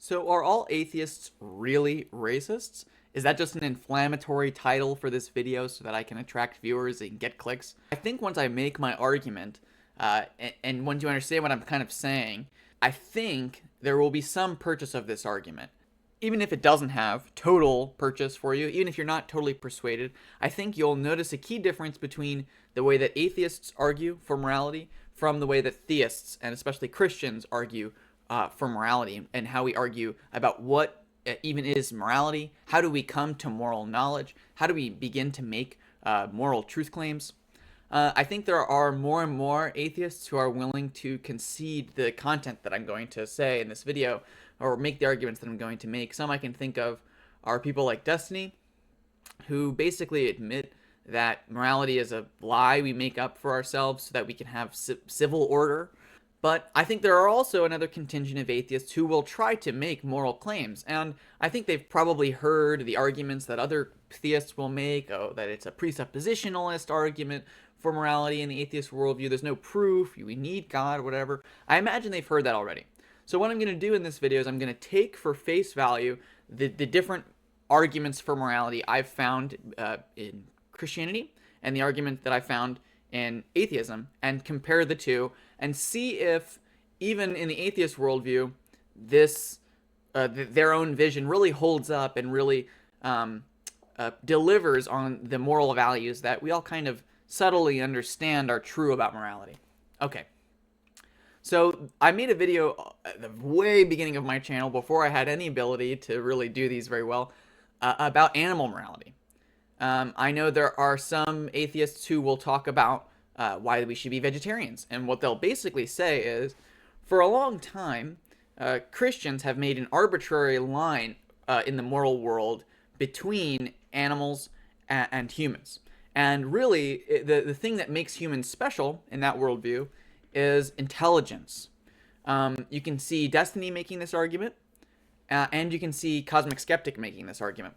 So are all atheists really racists? Is that just an inflammatory title for this video so that I can attract viewers and get clicks? I think once I make my argument, and once you understand what I'm kind of saying, I think there will be some purchase of this argument. Even if it doesn't have total purchase for you, even if you're not totally persuaded, I think you'll notice a key difference between the way that atheists argue for morality from the way that theists, and especially Christians, argue for morality, and how we argue about what even is morality. How do we come to moral knowledge? How do we begin to make moral truth claims? I think there are more and more atheists who are willing to concede the content that I'm going to say in this video, or make the arguments that I'm going to make. Some I can think of are people like Destiny, who basically admit that morality is a lie we make up for ourselves so that we can have civil order. But I think there are also another contingent of atheists who will try to make moral claims. And I think they've probably heard the arguments that other theists will make, that it's a presuppositionalist argument for morality in the atheist worldview. There's no proof, we need God, whatever. I imagine they've heard that already. So what I'm going to do in this video is I'm going to take for face value the different arguments for morality I've found in Christianity and the argument that I found in atheism, and compare the two and see if even in the atheist worldview this their own vision really holds up and really delivers on the moral values that we all kind of subtly understand are true about morality. Okay. So I made a video at the way beginning of my channel, before I had any ability to really do these very well, about animal morality. I know there are some atheists who will talk about why we should be vegetarians. And what they'll basically say is, for a long time, Christians have made an arbitrary line in the moral world between animals and humans. And really, the thing that makes humans special in that worldview is intelligence. You can see Destiny making this argument, and you can see Cosmic Skeptic making this argument.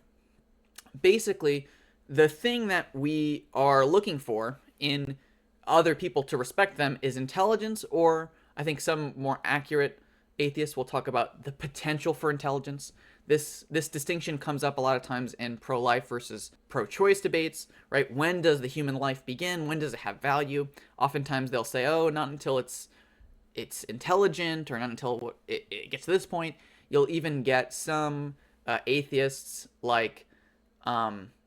Basically, the thing that we are looking for in other people to respect them is intelligence, or I think some more accurate atheists will talk about the potential for intelligence. This distinction comes up a lot of times in pro-life versus pro-choice debates, right? When does the human life begin? When does it have value? Oftentimes they'll say, oh, not until it's intelligent, or not until it gets to this point. You'll even get some atheists like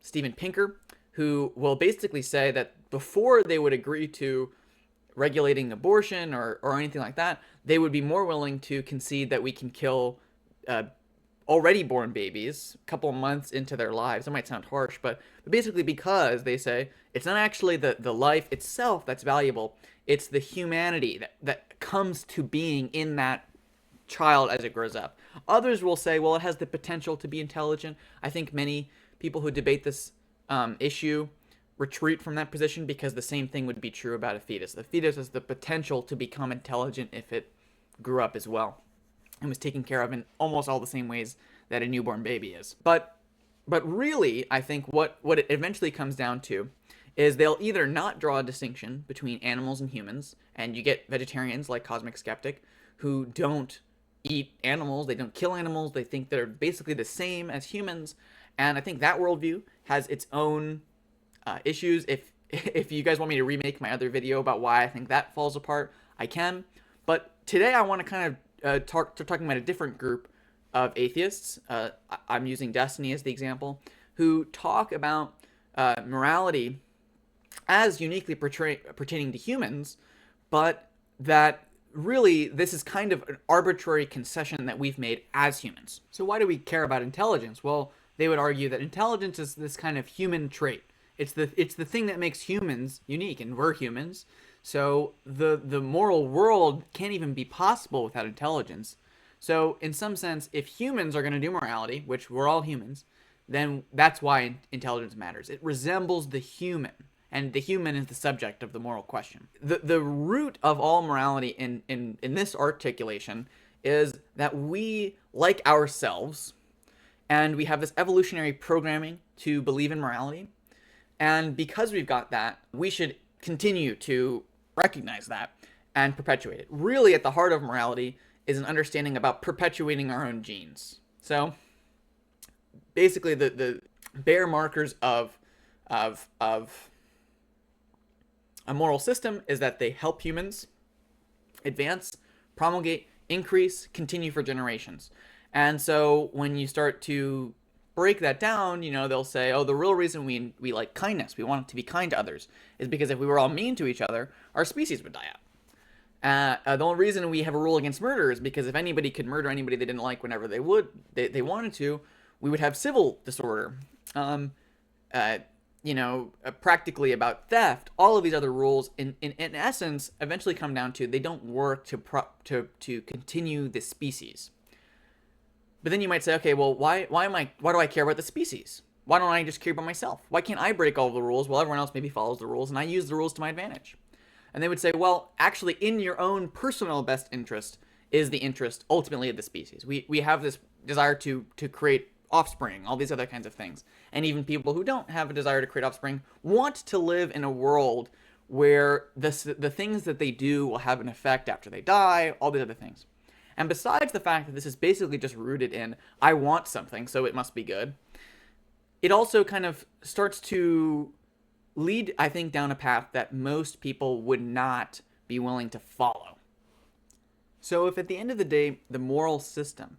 Steven Pinker, who will basically say that before they would agree to regulating abortion or anything like that, they would be more willing to concede that we can kill already born babies a couple of months into their lives. It might sound harsh, but basically because they say it's not actually the life itself that's valuable, it's the humanity that comes to being in that child as it grows up. Others will say, well, it has the potential to be intelligent. I think many people who debate this issue retreat from that position, because the same thing would be true about a fetus. The fetus has the potential to become intelligent if it grew up as well and was taken care of in almost all the same ways that a newborn baby is. But really, I think what it eventually comes down to is they'll either not draw a distinction between animals and humans, and you get vegetarians like Cosmic Skeptic who don't eat animals, they don't kill animals, they think they're basically the same as humans, and I think that worldview has its own issues. If you guys want me to remake my other video about why I think that falls apart, I can. But today I want to kind of talking about a different group of atheists. I'm using Destiny as the example, who talk about morality as uniquely pertaining to humans, but that really this is kind of an arbitrary concession that we've made as humans. So why do we care about intelligence? Well, they would argue that intelligence is this kind of human trait. It's the thing that makes humans unique, and we're humans. So the moral world can't even be possible without intelligence. So in some sense, if humans are going to do morality, which we're all humans, then that's why intelligence matters. It resembles the human, and the human is the subject of the moral question. The root of all morality in this articulation is that we, like ourselves, and we have this evolutionary programming to believe in morality. And because we've got that, we should continue to recognize that and perpetuate it. Really, at the heart of morality is an understanding about perpetuating our own genes. So basically the bare markers of a moral system is that they help humans advance, promulgate, increase, continue for generations. And so when you start to break that down, they'll say, oh, the real reason we like kindness, we want to be kind to others, is because if we were all mean to each other, our species would die out. The only reason we have a rule against murder is because if anybody could murder anybody they didn't like whenever they wanted to, we would have civil disorder. Practically about theft. All of these other rules, in essence, eventually come down to they don't work to continue the species. But then you might say, okay, well, why do I care about the species? Why don't I just care about myself? Why can't I break all of the rules while everyone else maybe follows the rules and I use the rules to my advantage? And they would say, well, actually, in your own personal best interest is the interest ultimately of the species. We have this desire to create offspring, all these other kinds of things. And even people who don't have a desire to create offspring want to live in a world where the things that they do will have an effect after they die, all these other things. And besides the fact that this is basically just rooted in, I want something, so it must be good, it also kind of starts to lead, I think, down a path that most people would not be willing to follow. So if at the end of the day, the moral system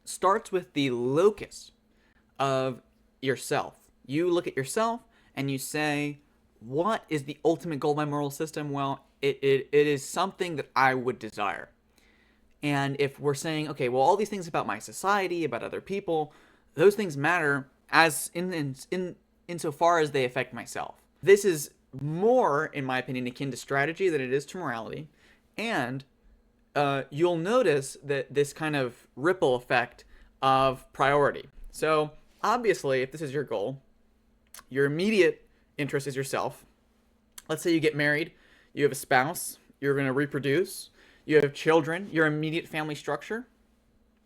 starts with the locus of yourself. You look at yourself and you say, what is the ultimate goal of my moral system? Well, it is something that I would desire. And if we're saying, okay, well, all these things about my society, about other people, those things matter as insofar as they affect myself. This is more, in my opinion, akin to strategy than it is to morality. And you'll notice that this kind of ripple effect of priority. So obviously, if this is your goal, your immediate interest is yourself. Let's say you get married, you have a spouse, you're going to reproduce, you have children, your immediate family structure.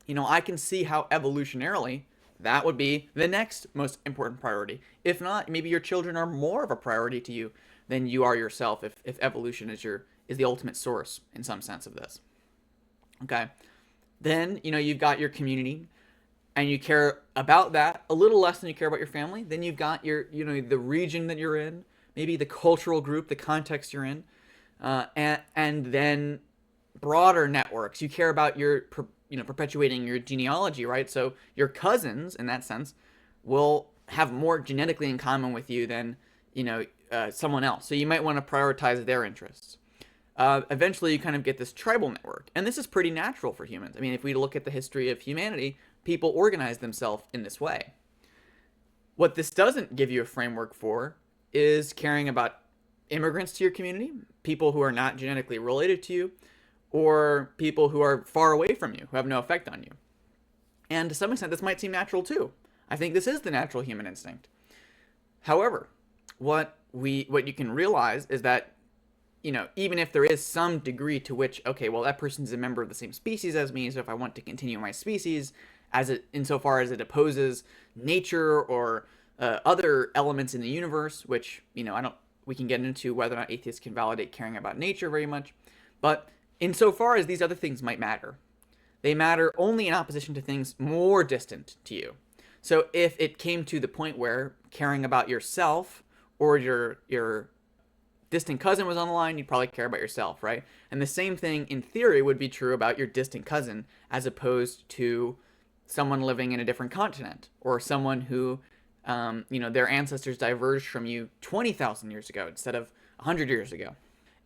I can see how evolutionarily that would be the next most important priority. If not, maybe your children are more of a priority to you than you are yourself, if evolution is the ultimate source in some sense of this. Okay. Then, you've got your community and you care about that a little less than you care about your family. Then you've got your, the region that you're in, maybe the cultural group, the context you're in, and then broader networks. You care about your, perpetuating your genealogy, right? So your cousins, in that sense, will have more genetically in common with you than, someone else. So you might want to prioritize their interests. Eventually you kind of get this tribal network. And this is pretty natural for humans. I mean, if we look at the history of humanity, people organize themselves in this way. What this doesn't give you a framework for is caring about immigrants to your community, people who are not genetically related to you, or people who are far away from you, who have no effect on you. And to some extent, this might seem natural too. I think this is the natural human instinct. However, what you can realize is that, even if there is some degree to which, okay, well, that person's a member of the same species as me, so if I want to continue my species, insofar as it opposes nature or other elements in the universe, which, we can get into whether or not atheists can validate caring about nature very much, but insofar as these other things might matter, they matter only in opposition to things more distant to you. So if it came to the point where caring about yourself or your distant cousin was on the line, you'd probably care about yourself, right? And the same thing in theory would be true about your distant cousin as opposed to someone living in a different continent or someone who, their ancestors diverged from you 20,000 years ago instead of 100 years ago.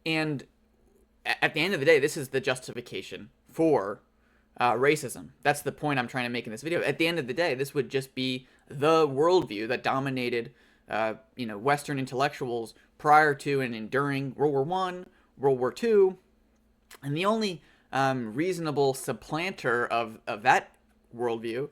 And at the end of the day, this is the justification for racism. That's the point I'm trying to make in this video. At the end of the day, this would just be the worldview that dominated, Western intellectuals prior to and during World War I, World War II. And the only reasonable supplanter of that worldview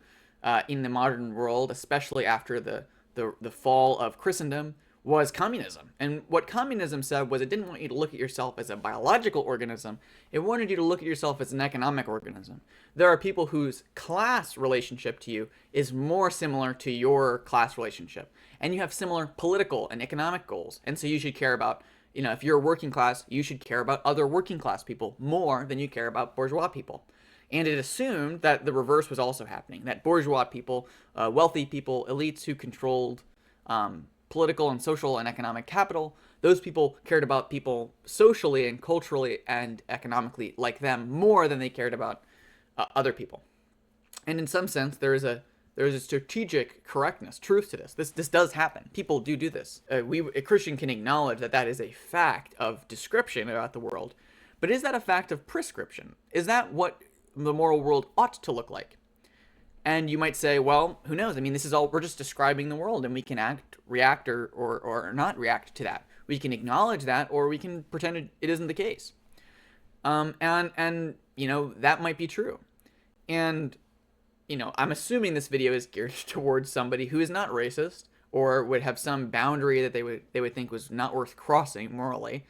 in the modern world, especially after the fall of Christendom, was communism. And what communism said was it didn't want you to look at yourself as a biological organism. It wanted you to look at yourself as an economic organism. There are people whose class relationship to you is more similar to your class relationship. And you have similar political and economic goals. And so you should care about If you're working class, you should care about other working class people more than you care about bourgeois people. And it assumed that the reverse was also happening, that bourgeois people, wealthy people, elites who controlled political and social and economic capital, those people cared about people socially and culturally and economically like them more than they cared about other people. And in some sense, there is a strategic correctness, truth to this. This does happen. People do this. A Christian can acknowledge that is a fact of description about the world. But is that a fact of prescription? Is that what the moral world ought to look like? And you might say, well, who knows? I mean, this is all, we're just describing the world, and we can react or not react to that. We can acknowledge that, or we can pretend it isn't the case. And that might be true. And, I'm assuming this video is geared towards somebody who is not racist or would have some boundary that they would think was not worth crossing morally,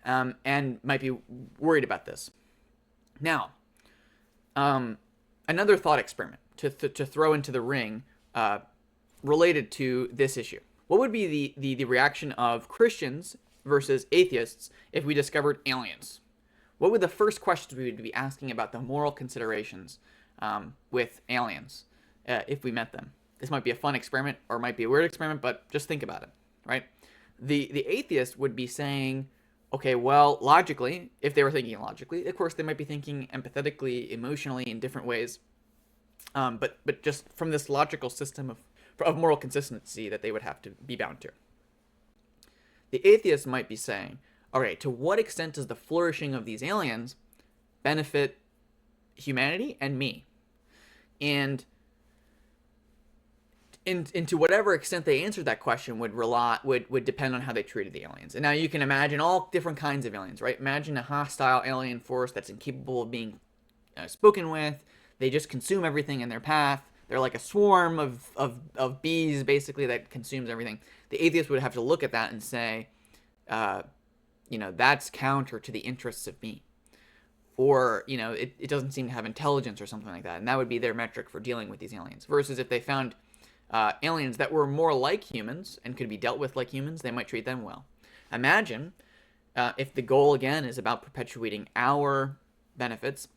and might be worried about this. Now, another thought experiment to throw into the ring related to this issue. What would be the reaction of Christians versus atheists if we discovered aliens? What would the first questions we would be asking about the moral considerations with aliens if we met them? This might be a fun experiment or might be a weird experiment, but just think about it, right? The atheist would be saying, okay, well, logically, if they were thinking logically, of course, they might be thinking empathetically, emotionally, in different ways. But just from this logical system of moral consistency that they would have to be bound to. The atheist might be saying, okay, to what extent does the flourishing of these aliens benefit humanity and me? And to whatever extent they answered that question would depend on how they treated the aliens. And now you can imagine all different kinds of aliens, right? Imagine a hostile alien force that's incapable of being spoken with. They just consume everything in their path. They're like a swarm of bees, basically, that consumes everything. The atheist would have to look at that and say, that's counter to the interests of me. Or, it doesn't seem to have intelligence or something like that. And that would be their metric for dealing with these aliens. Versus if they found aliens that were more like humans and could be dealt with like humans, they might treat them well. Imagine if the goal, again, is about perpetuating our benefits.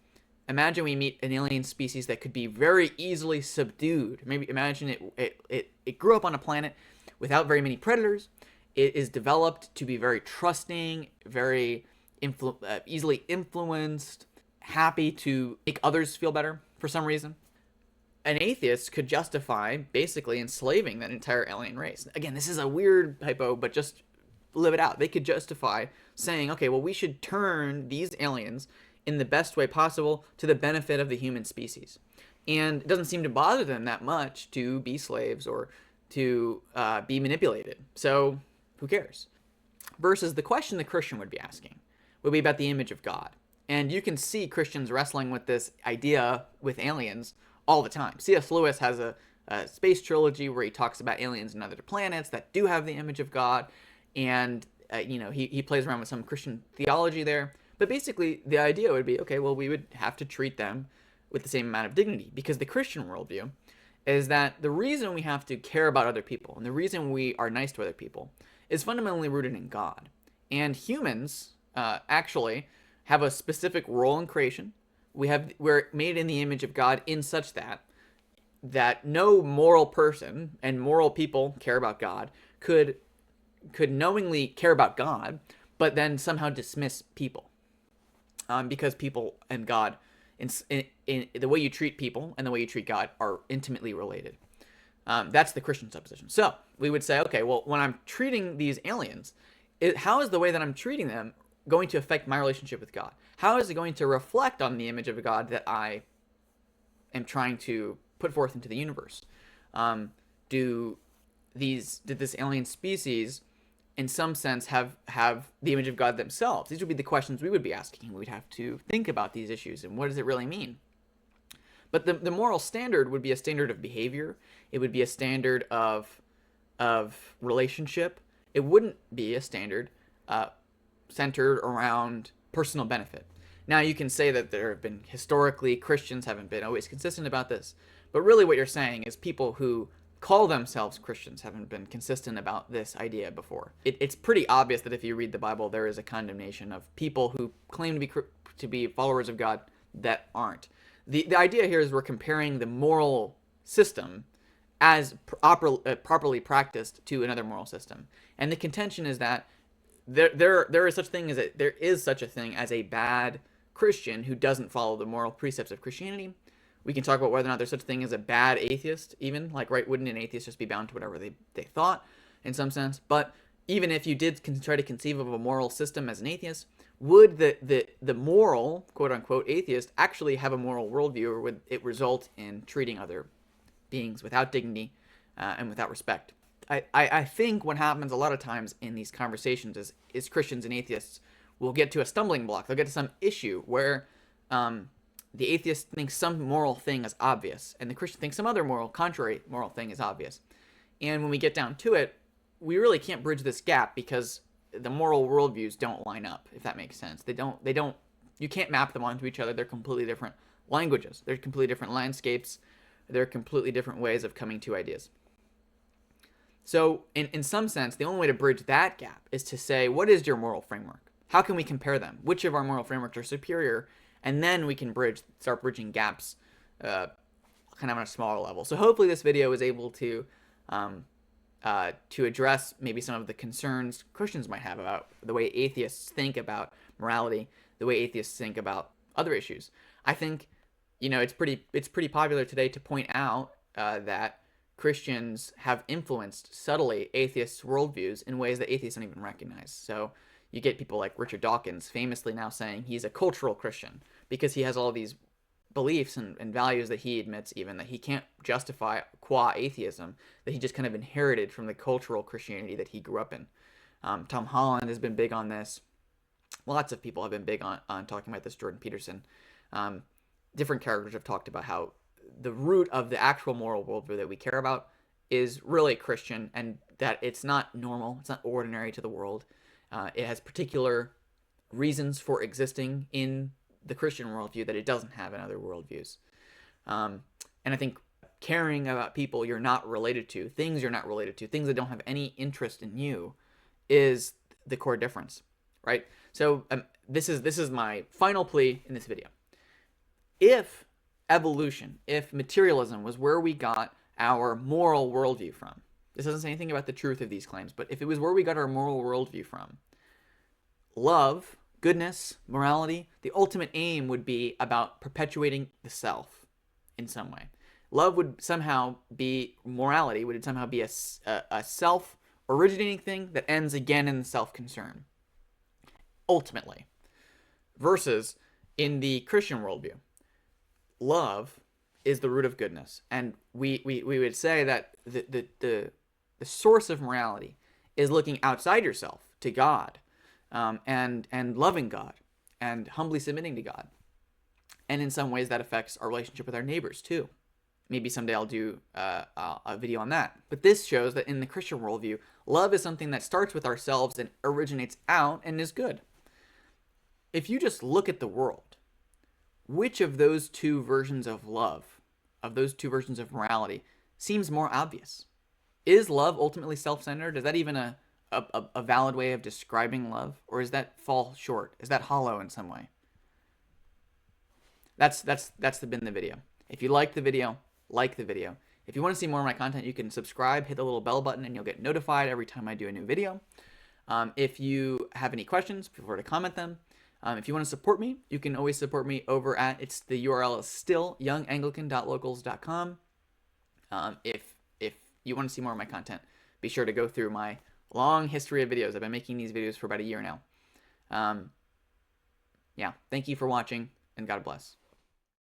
Imagine we meet an alien species that could be very easily subdued. Maybe imagine it grew up on a planet without very many predators. It is developed to be very trusting, very easily influenced, happy to make others feel better for some reason. An atheist could justify basically enslaving that entire alien race. Again, this is a weird hypo, but just live it out. They could justify saying, okay, well, we should turn these aliens in the best way possible to the benefit of the human species. And it doesn't seem to bother them that much to be slaves or to be manipulated. So who cares? Versus the question the Christian would be asking would be about the image of God. And you can see Christians wrestling with this idea with aliens all the time. C.S. Lewis has a space trilogy where he talks about aliens and other planets that do have the image of God. And, he plays around with some Christian theology there. But basically, the idea would be, okay, well, we would have to treat them with the same amount of dignity, because the Christian worldview is that the reason we have to care about other people and the reason we are nice to other people is fundamentally rooted in God. And humans actually have a specific role in creation. We're made in the image of God in such that no moral person and moral people care about God could knowingly care about God, but then somehow dismiss people. Because people and God, in the way you treat people and the way you treat God, are intimately related. That's the Christian supposition. So we would say, okay, well, when I'm treating these aliens, how is the way that I'm treating them going to affect my relationship with God? How is it going to reflect on the image of God that I am trying to put forth into the universe? Did this alien species, in some sense, have the image of God themselves? These would be the questions we would be asking. We'd have to think about these issues and what does it really mean? But the moral standard would be a standard of behavior. It would be a standard of relationship. It wouldn't be a standard centered around personal benefit. Now, you can say that there have been, historically, Christians haven't been always consistent about this. But really what you're saying is people who call themselves Christians haven't been consistent about this idea before. It's pretty obvious that if you read the Bible, there is a condemnation of people who claim to be followers of God that aren't. The idea here is we're comparing the moral system as properly practiced to another moral system, and the contention is that there is such a thing as a bad Christian who doesn't follow the moral precepts of Christianity. We can talk about whether or not there's such a thing as a bad atheist, even. Like, right, wouldn't an atheist just be bound to whatever they thought, in some sense? But even if you did try to conceive of a moral system as an atheist, would the moral, quote-unquote, atheist actually have a moral worldview, or would it result in treating other beings without dignity and without respect? I think what happens a lot of times in these conversations is Christians and atheists will get to a stumbling block. They'll get to some issue where the atheist thinks some moral thing is obvious, and the Christian thinks some other contrary moral thing is obvious. And when we get down to it, we really can't bridge this gap because the moral worldviews don't line up, if that makes sense. You can't map them onto each other. They're completely different languages. They're completely different landscapes. They're completely different ways of coming to ideas. So in some sense, the only way to bridge that gap is to say, what is your moral framework? How can we compare them? Which of our moral frameworks are superior? And then we can start bridging gaps kind of on a smaller level. So hopefully this video is able to address maybe some of the concerns Christians might have about the way atheists think about morality, the way atheists think about other issues. I think, it's pretty popular today to point out that Christians have influenced subtly atheists' worldviews in ways that atheists don't even recognize. So you get people like Richard Dawkins famously now saying he's a cultural Christian because he has all these beliefs and values that he admits even that he can't justify qua atheism, that he just kind of inherited from the cultural Christianity that he grew up in. Tom Holland has been big on this. Lots of people have been big on talking about this. Jordan Peterson. Different characters have talked about how the root of the actual moral worldview that we care about is really Christian, and that it's not normal, it's not ordinary to the world. It has particular reasons for existing in the Christian worldview that it doesn't have in other worldviews. And I think caring about people you're not related to, things you're not related to, things that don't have any interest in you, is the core difference, right? So this is my final plea in this video. If evolution, if materialism was where we got our moral worldview from, this doesn't say anything about the truth of these claims, but if it was where we got our moral worldview from, love, goodness, morality, the ultimate aim would be about perpetuating the self in some way. Love would somehow be, morality would somehow be a self-originating thing that ends again in self-concern, ultimately. Versus in the Christian worldview, love is the root of goodness. And we would say that the source of morality is looking outside yourself to God, and loving God and humbly submitting to God. And in some ways that affects our relationship with our neighbors too. Maybe someday I'll do a video on that. But this shows that in the Christian worldview, love is something that starts with ourselves and originates out and is good. If you just look at the world, which of those two versions of love, of those two versions of morality, seems more obvious? Is love ultimately self-centered? Is that even a valid way of describing love? Or does that fall short? Is that hollow in some way? That's been the video. If you liked the video, like the video. If you want to see more of my content, you can subscribe, hit the little bell button, and you'll get notified every time I do a new video. If you have any questions, feel free to comment them. If you want to support me, you can always support me over at, the URL is still younganglican.locals.com. If you want to see more of my content, be sure to go through my long history of videos. I've been making these videos for about a year now. Yeah, thank you for watching, and God bless.